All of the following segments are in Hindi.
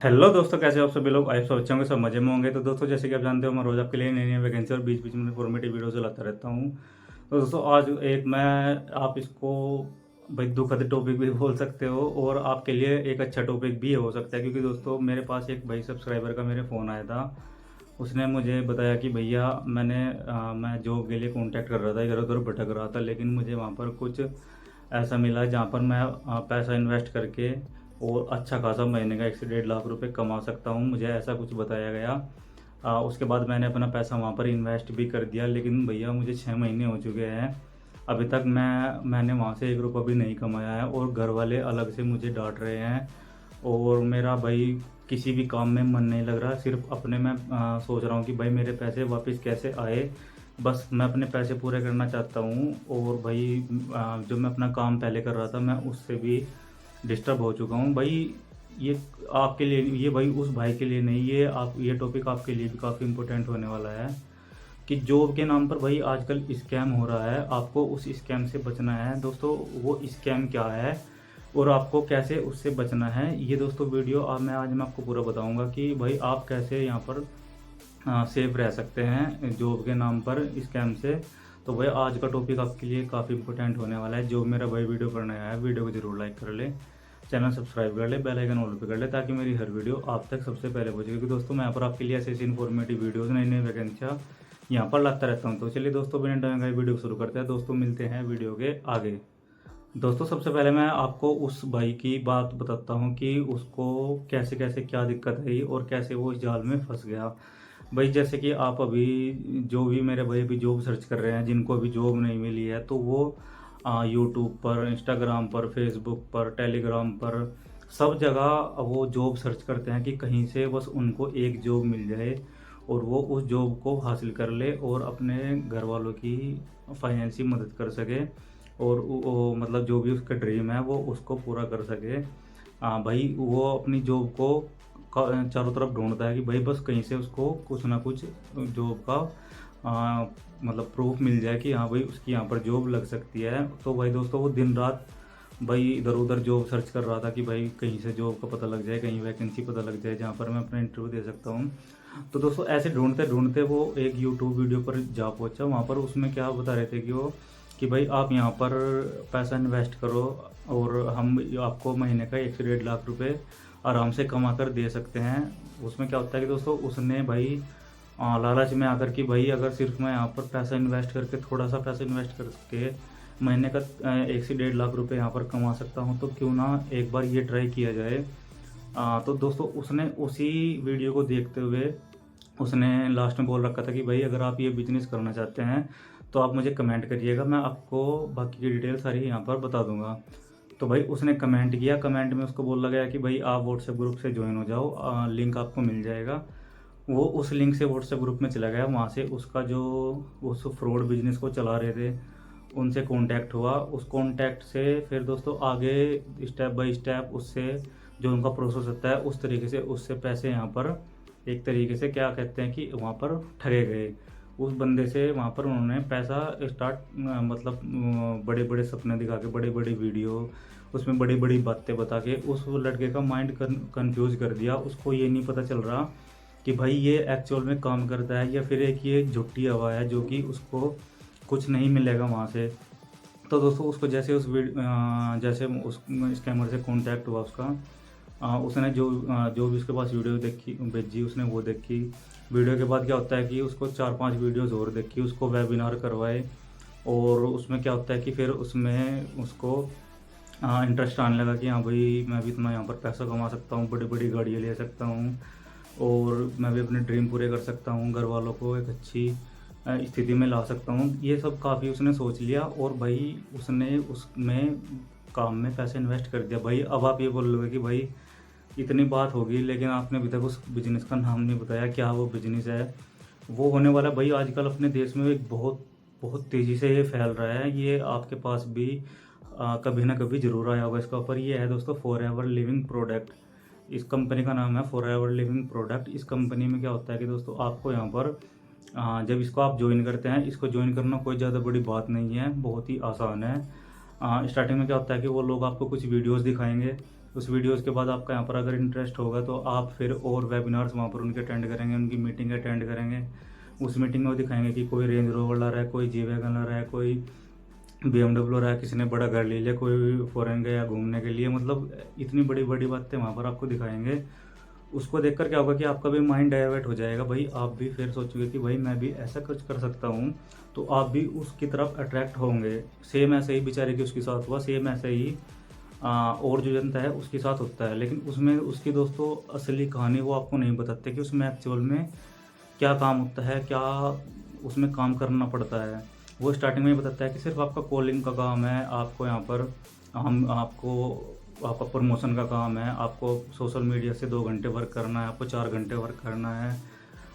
हेलो दोस्तों, कैसे हो आप सभी लोग। आप सब अच्छे होंगे, सब मजे में होंगे। तो दोस्तों, जैसे कि आप जानते हो, मैं रोज़ आपके लिए नई नई वैकेंसी और बीच बीच में इन्फॉर्मेटिव वीडियोस लाता रहता हूँ। तो दोस्तों, आज एक मैं आप इसको भाई दुखद टॉपिक भी बोल सकते हो और आपके लिए एक अच्छा टॉपिक भी हो सकता है, क्योंकि दोस्तों मेरे पास एक भाई सब्सक्राइबर का मेरे फ़ोन आया था। उसने मुझे बताया कि भैया मैं जॉब के लिए कांटेक्ट कर रहा था, इधर उधर भटक रहा था, लेकिन मुझे वहाँ पर कुछ ऐसा मिला जहाँ पर मैं पैसा इन्वेस्ट करके और अच्छा खासा महीने का 1 से 1.5 लाख रुपए कमा सकता हूँ। मुझे ऐसा कुछ बताया गया। उसके बाद मैंने अपना पैसा वहाँ पर इन्वेस्ट भी कर दिया, लेकिन भैया मुझे 6 महीने हो चुके हैं। अभी तक मैंने वहाँ से 1 रुपया भी नहीं कमाया है और घर वाले अलग से मुझे डांट रहे हैं। और मेरा भाई किसी भी काम में मन नहीं लग रहा, सिर्फ अपने में सोच रहा हूँ कि भाई मेरे पैसे वापस कैसे आए। बस मैं अपने पैसे पूरे करना चाहता हूँ। और भाई जो मैं अपना काम पहले कर रहा था, मैं उससे भी डिस्टर्ब हो चुका हूँ भाई। ये आपके लिए, ये भाई उस भाई के लिए नहीं, ये टॉपिक आपके लिए भी काफ़ी इम्पोर्टेंट होने वाला है कि जॉब के नाम पर भाई आजकल स्कैम हो रहा है। आपको उस स्कैम से बचना है दोस्तों। वो स्कैम क्या है और आपको कैसे उससे बचना है, ये दोस्तों वीडियो मैं आपको पूरा बताऊंगा कि भाई आप कैसे यहाँ पर सेफ रह सकते हैं जॉब के नाम पर स्कैम से। तो भाई आज का टॉपिक आपके लिए काफ़ी इंपॉर्टेंट होने वाला है। जो मेरा भाई वीडियो पर नया है, वीडियो को जरूर लाइक कर ले, चैनल सब्सक्राइब कर ले, बेल आइकन ऑल पे कर ले, ताकि मेरी हर वीडियो आप तक सबसे पहले पहुंचे। क्योंकि दोस्तों मैं यहाँ पर आपके लिए ऐसे ऐसी इन्फॉर्मेटिव वीडियोज़, नई नई वैकेंसियाँ यहाँ पर लाता रहता हूँ। तो चलिए दोस्तों, बिना टाइम का वीडियो शुरू करते हैं। दोस्तों मिलते हैं वीडियो के आगे। दोस्तों सबसे पहले मैं आपको उस भाई की बात बताता हूँ कि उसको कैसे कैसे क्या दिक्कत आई और कैसे वो इस जाल में फंस गया। भाई जैसे कि आप अभी, जो भी मेरे भाई अभी जॉब सर्च कर रहे हैं, जिनको अभी जॉब नहीं मिली है, तो वो यूट्यूब पर, इंस्टाग्राम पर, फेसबुक पर, टेलीग्राम पर, सब जगह वो जॉब सर्च करते हैं कि कहीं से बस उनको एक जॉब मिल जाए और वो उस जॉब को हासिल कर ले और अपने घर वालों की फाइनेंशियल मदद कर सके और मतलब जो भी उसका ड्रीम है वो उसको पूरा कर सके। भाई वो अपनी जॉब को चारों तरफ ढूंढता है कि भाई बस कहीं से उसको कुछ ना कुछ जॉब का मतलब प्रूफ मिल जाए कि हाँ भाई उसकी यहाँ पर जॉब लग सकती है। तो भाई दोस्तों, वो दिन रात भाई इधर उधर जॉब सर्च कर रहा था कि भाई कहीं से जॉब का पता लग जाए, कहीं वैकेंसी पता लग जाए जहाँ पर मैं अपना इंटरव्यू दे सकता हूँ। तो दोस्तों ऐसे ढूंढते ढूंढते वो एक यूट्यूब वीडियो पर जा पहुंचा। वहाँ पर उसमें क्या बता रहे थे कि भाई आप यहाँ पर पैसा इन्वेस्ट करो और हम आपको महीने का 1 से 1.5 लाख रुपए आराम से कमा कर दे सकते हैं। उसमें क्या होता है कि दोस्तों उसने भाई लालच में आकर कि भाई अगर सिर्फ मैं यहाँ पर पैसा इन्वेस्ट करके, थोड़ा सा पैसा इन्वेस्ट करके महीने का 1 से 1.5 लाख रुपए यहाँ पर कमा सकता हूँ, तो क्यों ना एक बार ये ट्राई किया जाए। तो दोस्तों उसने उसी वीडियो को देखते हुए उसने लास्ट में बोल रखा था कि भाई अगर आप ये बिजनेस करना चाहते हैं तो आप मुझे कमेंट करिएगा, मैं आपको बाकी की डिटेल सारी यहाँ पर बता दूंगा। तो भाई उसने कमेंट किया, कमेंट में उसको बोला गया कि भाई आप व्हाट्सएप ग्रुप से ज्वाइन हो जाओ, लिंक आपको मिल जाएगा। वो उस लिंक से व्हाट्सएप ग्रुप में चला गया। वहाँ से उसका जो उस फ्रॉड बिजनेस को चला रहे थे उनसे कांटेक्ट हुआ। उस कांटेक्ट से फिर दोस्तों आगे स्टेप बाय स्टेप उससे जो उनका प्रोसेस होता है उस तरीके से उससे पैसे यहाँ पर एक तरीके से क्या कहते हैं कि वहाँ पर ठगे गए। उस बंदे से वहाँ पर उन्होंने पैसा स्टार्ट मतलब बड़े बड़े सपने दिखा के, बड़ी बड़ी वीडियो, उसमें बड़ी बड़ी बातें बता के उस लड़के का माइंड कंफ्यूज कर दिया। उसको ये नहीं पता चल रहा कि भाई ये एक्चुअल में काम करता है या फिर एक ये झुट्टी हवा है जो कि उसको कुछ नहीं मिलेगा वहाँ से। तो दोस्तों उसको जैसे जैसे उस स्कैमर से कांटेक्ट हुआ उसका, उसने जो भी उसके पास वीडियो देखी भेजी, उसने वो देखी। वीडियो के बाद क्या होता है कि उसको 4-5 वीडियोज़ और देखी, उसको वेबिनार करवाए। और उसमें क्या होता है कि फिर उसमें उसको इंटरेस्ट आने लगा कि हाँ भाई मैं भी इतना यहाँ पर पैसा कमा सकता हूँ, बड़ी बड़ी गाड़ियाँ ले सकता हूँ और मैं भी अपने ड्रीम पूरे कर सकता हूँ, घर वालों को एक अच्छी स्थिति में ला सकता हूँ। ये सब काफ़ी उसने सोच लिया और भाई उसने उसमें काम में पैसे इन्वेस्ट कर दिया। भाई अब आप ये बोल लोगे कि भाई इतनी बात होगी लेकिन आपने अभी तक उस बिज़नेस का नाम नहीं बताया, क्या वो बिज़नेस है। वो होने वाला भाई आजकल अपने देश में एक बहुत बहुत तेज़ी से ये फैल रहा है। ये आपके पास भी कभी ना कभी ज़रूर आया होगा इसका ऊपर। ये है दोस्तों फॉर एवर लिविंग प्रोडक्ट। इस कंपनी का नाम है फॉर एवर लिविंग प्रोडक्ट। इस कंपनी में क्या होता है कि दोस्तों आपको यहाँ पर जब इसको आप ज्वाइन करते हैं, इसको ज्वाइन करना कोई ज़्यादा बड़ी बात नहीं है, बहुत ही आसान है। स्टार्टिंग में क्या होता है कि वो लोग आपको कुछ वीडियोस दिखाएंगे, उस वीडियोज़ के बाद आपका यहाँ पर अगर इंटरेस्ट होगा तो आप फिर और वेबिनार्स वहाँ पर उनके अटेंड करेंगे, उनकी मीटिंग अटेंड करेंगे। उस मीटिंग में वो दिखाएंगे कि कोई रेंज रोवर ला रहा है, कोई जी वैगन ला रहा है, कोई BMW रहा है, किसी ने बड़ा घर ले लिया, कोई फॉरेन गया घूमने के लिए, मतलब इतनी बड़ी बड़ी बातें वहाँ पर आपको दिखाएंगे। उसको देखकर क्या होगा कि आपका भी माइंड डाइवर्ट हो जाएगा, भाई आप भी फिर सोचोगे कि भाई मैं भी ऐसा कुछ कर सकता हूँ, तो आप भी उसकी तरफ अट्रैक्ट होंगे। सेम ऐसे ही बेचारे की उसके साथ हुआ, सेम ऐसे ही और जो जनता है उसके साथ होता है। लेकिन उसमें उसकी दोस्तों असली कहानी वो आपको नहीं बताते कि उसमें एक्चुअल में क्या काम होता है, क्या उसमें काम करना पड़ता है। वो स्टार्टिंग में ही बताता है कि सिर्फ आपका कॉलिंग का काम है, आपको यहाँ पर हम आपका प्रमोशन का काम है, आपको सोशल मीडिया से 2 घंटे वर्क करना है, आपको 4 घंटे वर्क करना है,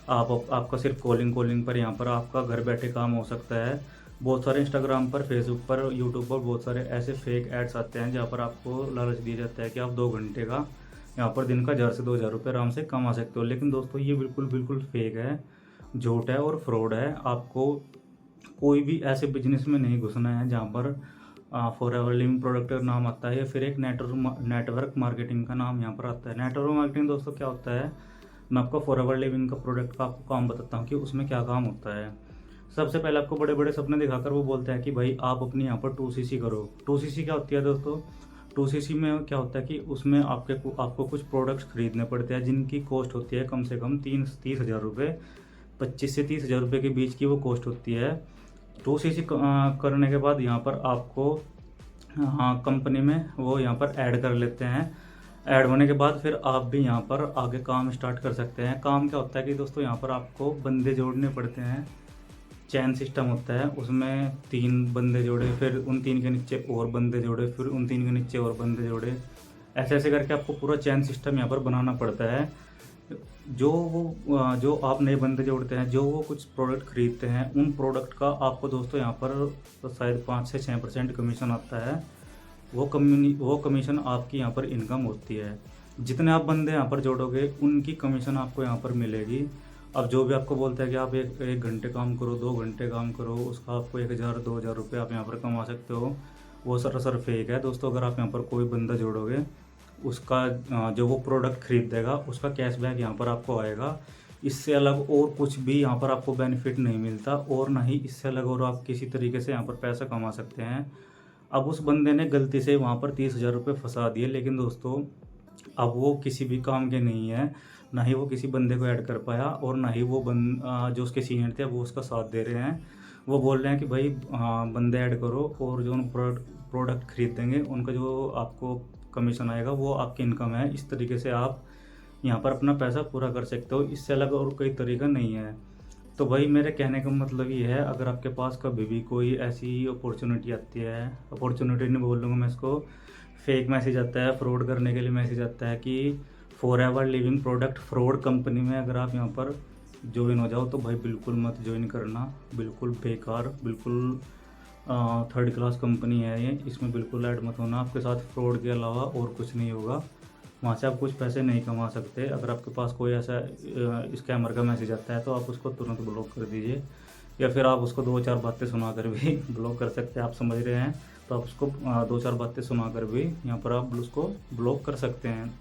आपका सिर्फ कॉलिंग पर यहाँ पर आपका घर बैठे काम हो सकता है। बहुत सारे इंस्टाग्राम पर, फेसबुक पर, यूट्यूब पर बहुत सारे ऐसे फेक एड्स आते हैं जहाँ पर आपको लालच दिया जाता है कि आप 2 घंटे का यहाँ पर दिन का 1000 से 2000 रुपये आराम से कमा सकते हो। लेकिन दोस्तों ये बिल्कुल बिल्कुल फेक है, झूठ है और फ्रॉड है। आपको कोई भी ऐसे बिजनेस में नहीं घुसना है जहाँ पर फॉरएवर लिविंग प्रोडक्ट का नाम आता है या फिर एक नेटवर्क मार्केटिंग का नाम यहाँ पर आता है। नेटवर्क मार्केटिंग दोस्तों क्या होता है, मैं आपको फॉरएवर लिविंग का प्रोडक्ट का आपको काम बताता हूँ कि उसमें क्या काम होता है। सबसे पहले आपको बड़े बड़े सपने दिखाकर वो बोलते हैं कि भाई आप अपनी यहाँ पर 2cc करो। 2cc क्या होती है दोस्तों, 2cc में क्या होता है कि उसमें आपको कुछ प्रोडक्ट्स खरीदने पड़ते हैं जिनकी कॉस्ट होती है कम से कम 30 हज़ार रुपये, 25 से 30 हज़ार रुपये के बीच की वो कॉस्ट होती है। 2cc करने के बाद यहाँ पर आपको कंपनी में वो यहाँ पर ऐड कर लेते हैं। ऐड होने के बाद फिर आप भी यहाँ पर आगे काम स्टार्ट कर सकते हैं। काम क्या होता है कि दोस्तों यहाँ पर आपको बंदे जोड़ने पड़ते हैं, चैन सिस्टम होता है, उसमें 3 बंदे जोड़े, फिर उन 3 के नीचे और बंदे जोड़े, फिर उन 3 के नीचे और बंदे जोड़े, ऐसे ऐसे करके आपको पूरा चैन सिस्टम यहाँ पर बनाना पड़ता है। जो आप नए बंदे जोड़ते हैं, जो वो कुछ प्रोडक्ट खरीदते हैं, उन प्रोडक्ट का आपको दोस्तों यहाँ पर तो शायद 5 से 6% कमीशन आता है। वो कमीशन आपकी यहाँ पर इनकम होती है। जितने आप बंदे यहाँ पर जोड़ोगे उनकी कमीशन आपको यहाँ पर मिलेगी। अब जो भी आपको बोलता है कि आप एक घंटे काम करो, 2 घंटे काम करो, उसका आपको 1000 2000 रुपये आप यहाँ पर कमा सकते हो, वो सरासर फेक है दोस्तों। अगर आप यहाँ पर कोई बंदा जोड़ोगे, उसका जो वो प्रोडक्ट खरीदेगा उसका कैशबैक यहाँ पर आपको आएगा। इससे अलग और कुछ भी यहाँ पर आपको बेनिफिट नहीं मिलता, और ना ही इससे अलग और आप किसी तरीके से यहाँ पर पैसा कमा सकते हैं। अब उस बंदे ने गलती से वहाँ पर 30 हज़ार रुपये फंसा दिए, लेकिन दोस्तों अब वो किसी भी काम के नहीं है, ना ही वो किसी बंदे को ऐड कर पाया, और ना ही वो जो उसके सीनियर थे वो उसका साथ दे रहे हैं। वो बोल रहे हैं कि भाई बंदे ऐड करो, और जो प्रोडक्ट खरीदेंगे उनका जो आपको कमीशन आएगा वो आपकी इनकम है। इस तरीके से आप यहाँ पर अपना पैसा पूरा कर सकते हो, इससे अलग और कोई तरीका नहीं है। तो भाई मेरे कहने का मतलब ये है, अगर आपके पास कभी भी कोई ऐसी अपॉर्चुनिटी आती है, अपॉर्चुनिटी नहीं बोल लूँगा मैं इसको, फेक मैसेज आता है, फ्रॉड करने के लिए मैसेज आता है कि forever living product fraud company में अगर आप यहाँ पर ज्वाइन हो जाओ, तो भाई बिल्कुल मत ज्वाइन करना, बिल्कुल बेकार, बिल्कुल 3rd क्लास कंपनी है ये, इसमें बिल्कुल ऐड मत होना। आपके साथ फ्रॉड के अलावा और कुछ नहीं होगा, वहाँ से आप कुछ पैसे नहीं कमा सकते। अगर आपके पास कोई ऐसा स्कैमर का मैसेज आता है तो आप उसको तुरंत ब्लॉक कर दीजिए, या फिर आप उसको 2-4 बातें सुना कर भी ब्लॉक कर सकते हैं। आप समझ रहे हैं, तो आप उसको 2-4 बातें सुना कर भी यहाँ पर आप उसको ब्लॉक कर सकते हैं।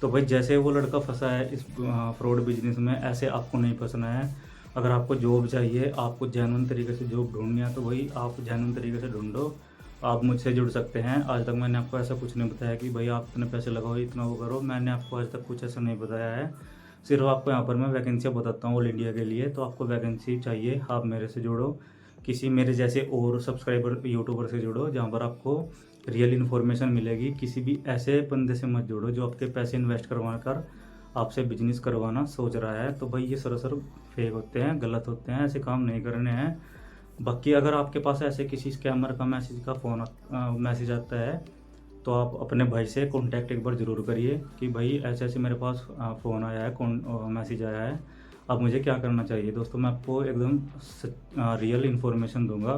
तो भाई जैसे वो लड़का फंसा है इस फ्रॉड बिजनेस में, ऐसे आपको नहीं फंसना है। अगर आपको जॉब चाहिए, आपको जेन्युइन तरीके से जॉब ढूंढनी है, तो भाई आप जेन्युइन तरीके से ढूंढो। आप मुझसे जुड़ सकते हैं। आज तक मैंने आपको ऐसा कुछ नहीं बताया कि भाई आप इतने पैसे लगाओ, इतना वो करो, मैंने आपको आज तक कुछ ऐसा नहीं बताया है। सिर्फ आपको यहाँ पर मैं वैकेंसियाँ बताता हूँ ऑल इंडिया के लिए। तो आपको वैकेंसी चाहिए, आप मेरे से जुड़ो, किसी मेरे जैसे और सब्सक्राइबर यूट्यूबर से जुड़ो, जहाँ पर आपको रियल इन्फॉर्मेशन मिलेगी। किसी भी ऐसे बंदे से मत जुड़ो जो आपके पैसे इन्वेस्ट करवा कर आपसे बिजनेस करवाना सोच रहा है। तो भाई ये सरासर फेक होते हैं, गलत होते हैं, ऐसे काम नहीं करने हैं। बाकी अगर आपके पास ऐसे किसी स्कैमर का मैसेज आता है, तो आप अपने भाई से कांटेक्ट एक बार ज़रूर करिए कि भाई ऐसे ऐसे मेरे पास फ़ोन आया है, मैसेज आया है, अब मुझे क्या करना चाहिए। दोस्तों मैं आपको एकदम रियल इन्फॉर्मेशन दूंगा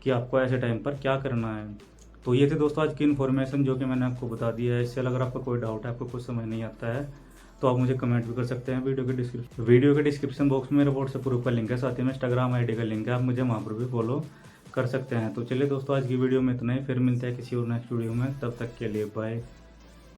कि आपको ऐसे टाइम पर क्या करना है। तो ये थी दोस्तों आज की इन्फॉर्मेशन जो कि मैंने आपको बता दी है। इससे अगर आपका कोई डाउट है, आपको कुछ समझ नहीं आता है, तो आप मुझे कमेंट भी कर सकते हैं। वीडियो के डिस्क्रिप्शन बॉक्स में मेरे व्हाट्सएप ग्रुप का लिंक है, साथ ही में इंस्टाग्राम आईडी का लिंक है, आप मुझे वहाँ पर भी फॉलो कर सकते हैं। तो चलिए दोस्तों आज की वीडियो में इतना ही, फिर मिलते हैं किसी और नेक्स्ट वीडियो में, तब तक के लिए बाय।